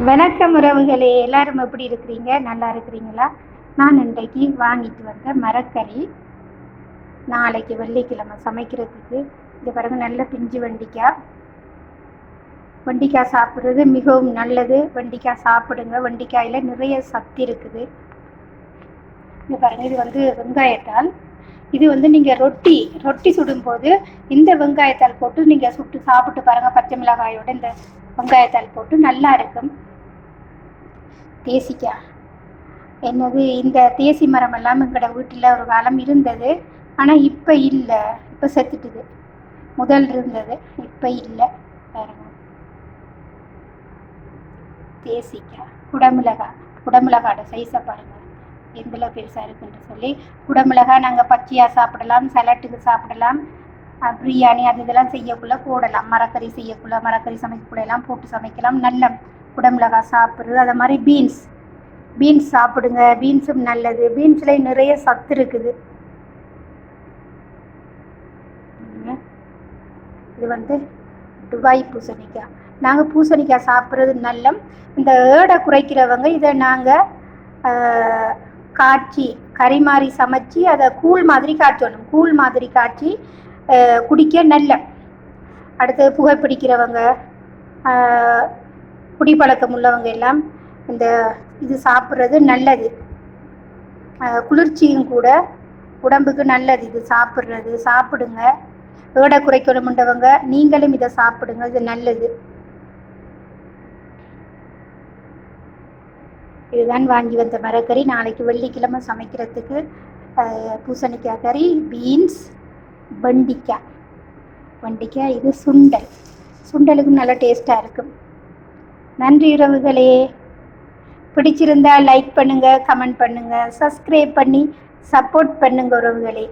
வணக்கம் உறவுகளே, எல்லாரும் எப்படி இருக்கிறீங்க? நல்லா இருக்கிறீங்களா? நான் இன்றைக்கு வாங்கிட்டு வந்த மரக்கறி நாளைக்கு வெள்ளிக்கிழமை சமைக்கிறதுக்கு. இது பாருங்க, நல்ல பிஞ்சு வெண்டிக்காய். வெண்டிக்காய் சாப்பிட்றது மிகவும் நல்லது. வெண்டிக்காய் சாப்பிடுங்க, வெண்டிக்காயில் நிறைய சக்தி இருக்குது. இது பாருங்க, இது வந்து வெங்காயத்தால். இது வந்து நீங்கள் ரொட்டி சுடும்போது இந்த வெங்காயத்தால் போட்டு நீங்கள் சுட்டு சாப்பிட்டு பாருங்கள். பச்சை மிளகாயோட இந்த வெங்காயத்தால் போட்டு நல்லா இருக்கும். தேசிக்காய் என்னது, இந்த தேசி மரம் எல்லாம் எங்களோட வீட்டில் ஒரு காலம் இருந்தது. ஆனால் இப்போ இல்லை, இப்போ செத்துட்டுது. முதல் இருந்தது, இப்போ இல்லை. பாருங்க, தேசிக்காய். குடமிளகாயோட சைஸை பாருங்கள் எந்தளவு பெருசாக இருக்குன்னு சொல்லி. குடமிளகாய் நாங்கள் பச்சையாக சாப்பிடலாம், சலாட்டுக்கு சாப்பிடலாம், பிரியாணி அது இதெல்லாம் செய்யக்குள்ளே போடலாம். மரக்கறி செய்யக்குள்ள, மரக்கறி சமைக்கக்குள்ள எல்லாம் போட்டு சமைக்கலாம். நல்ல குடமிளகாய் சாப்பிட்றது. அதை மாதிரி பீன்ஸ் சாப்பிடுங்க, பீன்ஸும் நல்லது. பீன்ஸில் நிறைய சத்து இருக்குது. இது வந்து துபாய் பூசணிக்காய். நாங்கள் பூசணிக்காய் சாப்பிட்றது நல்ல. இந்த ஏடை குறைக்கிறவங்க இதை நாங்கள் காய்ச்சி கறி மாதிரி சமைச்சி அதை கூழ் மாதிரி காய்ச்சணும். கூழ் மாதிரி காய்ச்சி குடிக்க நல்ல. அடுத்து புகைப்பிடிக்கிறவங்க, குடிப்பழக்கம் உள்ளவங்க எல்லாம் இந்த இது சாப்பிட்றது நல்லது. குளிர்ச்சியும் கூட, உடம்புக்கு நல்லது இது சாப்பிட்றது. சாப்பிடுங்க. ஏடை குறைக்கணும்ன்றவங்க நீங்களும் இதை சாப்பிடுங்க, இது நல்லது. இதுதான் வாங்கி வந்த மரக்கறி நாளைக்கு வெள்ளிக்கிழமை சமைக்கிறதுக்கு. பூசணிக்காய் கறி, பீன்ஸ், வெண்டிக்காய். இது சுண்டலுக்கும் நல்ல டேஸ்ட்டாக இருக்கும். நன்றி உறவுகளே. பிடிச்சிருந்தா லைக் பண்ணுங்கள், கமெண்ட் பண்ணுங்கள், சப்ஸ்கிரைப் பண்ணி சப்போர்ட் பண்ணுங்கள் உறவுகளே.